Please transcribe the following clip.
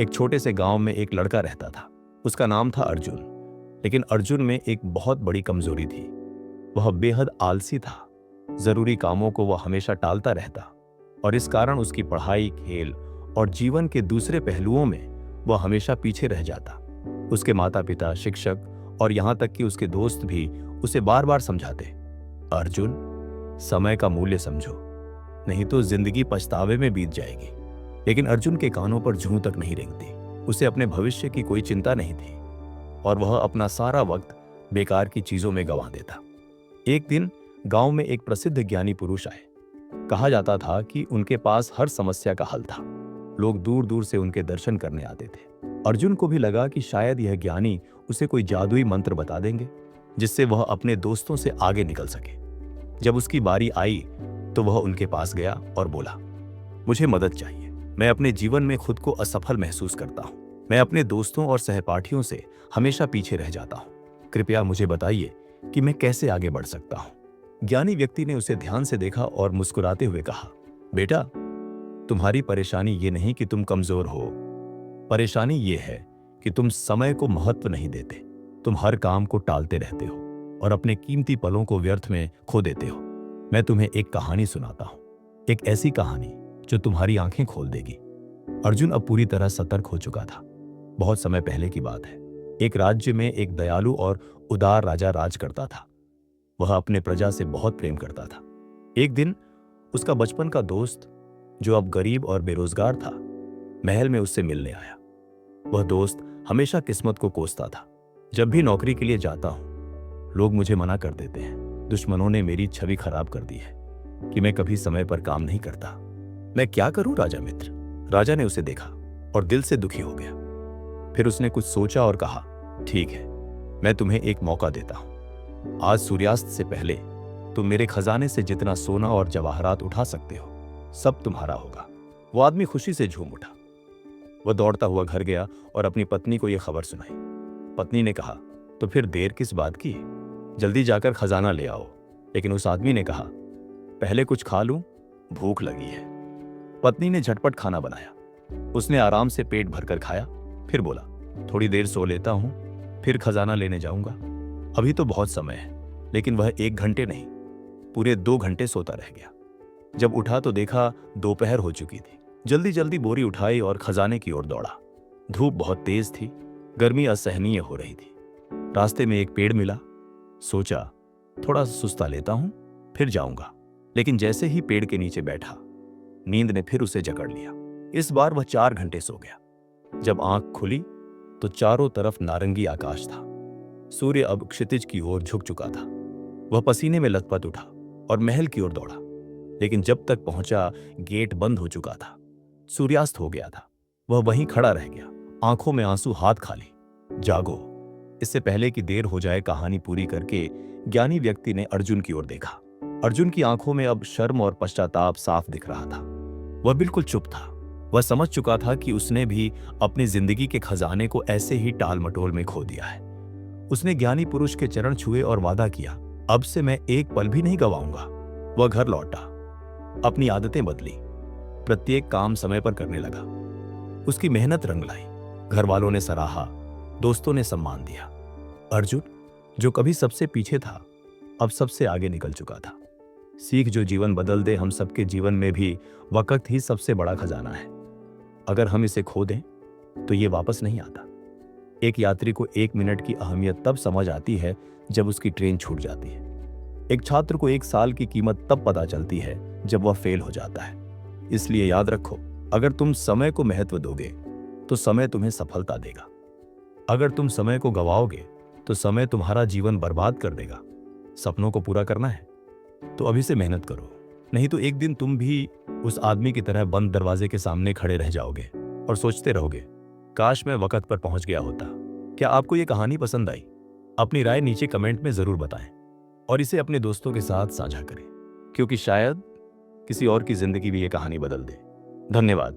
एक छोटे से गांव में एक लड़का रहता था। उसका नाम था अर्जुन। लेकिन अर्जुन में एक बहुत बड़ी कमजोरी थी। वह बेहद आलसी था। जरूरी कामों को वह हमेशा टालता रहता और इस कारण उसकी पढ़ाई, खेल और जीवन के दूसरे पहलुओं में वह हमेशा पीछे रह जाता। उसके माता पिता, शिक्षक और यहाँ तक कि उसके दोस्त भी उसे बार बार समझाते, अर्जुन, समय का मूल्य समझो, नहीं तो जिंदगी पछतावे में बीत जाएगी। लेकिन अर्जुन के कानों पर जूं तक नहीं रेंगती। उसे अपने भविष्य की कोई चिंता नहीं थी और वह अपना सारा वक्त बेकार की चीजों में गंवा देता। एक दिन गांव में एक प्रसिद्ध ज्ञानी पुरुष आए। कहा जाता था कि उनके पास हर समस्या का हल था। लोग दूर दूर से उनके दर्शन करने आते थे। अर्जुन को भी लगा कि शायद यह ज्ञानी उसे कोई जादुई मंत्र बता देंगे जिससे वह अपने दोस्तों से आगे निकल सके। जब उसकी बारी आई तो वह उनके पास गया और बोला, मुझे मदद चाहिए। मैं अपने जीवन में खुद को असफल महसूस करता हूँ। मैं अपने दोस्तों और सहपाठियों से हमेशा पीछे रह जाता हूँ। कृपया मुझे बताइए कि मैं कैसे आगे बढ़ सकता हूँ। ज्ञानी व्यक्ति ने उसे ध्यान से देखा और मुस्कुराते हुए कहा, बेटा, तुम्हारी परेशानी ये नहीं कि तुम कमजोर हो। परेशानी ये है कि तुम समय को महत्व नहीं देते। तुम हर काम को टालते रहते हो और अपने कीमती पलों को व्यर्थ में खो देते हो। मैं तुम्हें एक कहानी सुनाता हूँ, एक ऐसी कहानी जो तुम्हारी आंखें खोल देगी। अर्जुन अब पूरी तरह सतर्क हो चुका था। बहुत समय पहले की बात है। एक राज्य में एक दयालु और उदार राजा राज करता था। वह अपने प्रजा से बहुत प्रेम करता था। एक दिन उसका बचपन का दोस्त, जो अब गरीब और बेरोजगार था, महल में उससे मिलने आया। वह दोस्त हमेशा किस्मत को कोसता था। जब भी नौकरी के लिए जाता हूं, लोग मुझे मना कर देते हैं। दुश्मनों ने मेरी छवि खराब कर दी है कि मैं कभी समय पर काम नहीं करता। मैं क्या करूं राजा मित्र? राजा ने उसे देखा और दिल से दुखी हो गया। फिर उसने कुछ सोचा और कहा, ठीक है, मैं तुम्हें एक मौका देता हूं। आज सूर्यास्त से पहले तुम मेरे खजाने से जितना सोना और जवाहरात उठा सकते हो, सब तुम्हारा होगा। वो आदमी खुशी से झूम उठा। वह दौड़ता हुआ घर गया और अपनी पत्नी को यह खबर सुनाई। पत्नी ने कहा, तो फिर देर किस बात की? जल्दी जाकर खजाना ले आओ। लेकिन उस आदमी ने कहा, पहले कुछ खा लूं, भूख लगी है। पत्नी ने झटपट खाना बनाया। उसने आराम से पेट भरकर खाया। फिर बोला, थोड़ी देर सो लेता हूं, फिर खजाना लेने जाऊंगा। अभी तो बहुत समय है। लेकिन वह 1 घंटे नहीं, पूरे 2 घंटे सोता रह गया। जब उठा तो देखा दोपहर हो चुकी थी। जल्दी जल्दी बोरी उठाई और खजाने की ओर दौड़ा। धूप बहुत तेज थी, गर्मी असहनीय हो रही थी। रास्ते में एक पेड़ मिला। सोचा, थोड़ा सुस्ता लेता हूं, फिर जाऊंगा। लेकिन जैसे ही पेड़ के नीचे बैठा, नींद ने फिर उसे जकड़ लिया। इस बार वह 4 घंटे सो गया। जब आंख खुली तो चारों तरफ नारंगी आकाश था। सूर्य अब क्षितिज की ओर झुक चुका था। वह पसीने में लथपथ उठा और महल की ओर दौड़ा। लेकिन जब तक पहुंचा, गेट बंद हो चुका था। सूर्यास्त हो गया था। वह वहीं खड़ा रह गया, आंखों में आंसू, हाथ खाली। जागो, इससे पहले कि देर हो जाए, कहानी पूरी करके ज्ञानी व्यक्ति ने अर्जुन की ओर देखा। अर्जुन की आंखों में अब शर्म और पश्चाताप साफ दिख रहा था। वह बिल्कुल चुप था। वह समझ चुका था कि उसने भी अपनी जिंदगी के खजाने को ऐसे ही टाल मटोल में खो दिया है। उसने ज्ञानी पुरुष के चरण छुए और वादा किया, अब से मैं एक पल भी नहीं गवाऊंगा। वह घर लौटा, अपनी आदतें बदली, प्रत्येक काम समय पर करने लगा। उसकी मेहनत रंग लाई। घर वालों ने सराहा, दोस्तों ने सम्मान दिया। अर्जुन, जो कभी सबसे पीछे था, अब सबसे आगे निकल चुका था। सीख जो जीवन बदल दे। हम सबके जीवन में भी वक्त ही सबसे बड़ा खजाना है। अगर हम इसे खो दें तो ये वापस नहीं आता। एक यात्री को 1 मिनट की अहमियत तब समझ आती है जब उसकी ट्रेन छूट जाती है। एक छात्र को 1 साल की कीमत तब पता चलती है जब वह फेल हो जाता है। इसलिए याद रखो, अगर तुम समय को महत्व दोगे तो समय तुम्हें सफलता देगा। अगर तुम समय को गवाओगे तो समय तुम्हारा जीवन बर्बाद कर देगा। सपनों को पूरा करना है तो अभी से मेहनत करो, नहीं तो एक दिन तुम भी उस आदमी की तरह बंद दरवाजे के सामने खड़े रह जाओगे और सोचते रहोगे, काश मैं वक्त पर पहुंच गया होता। क्या आपको ये कहानी पसंद आई? अपनी राय नीचे कमेंट में जरूर बताएं और इसे अपने दोस्तों के साथ साझा करें, क्योंकि शायद किसी और की जिंदगी भी ये कहानी बदल दे। धन्यवाद।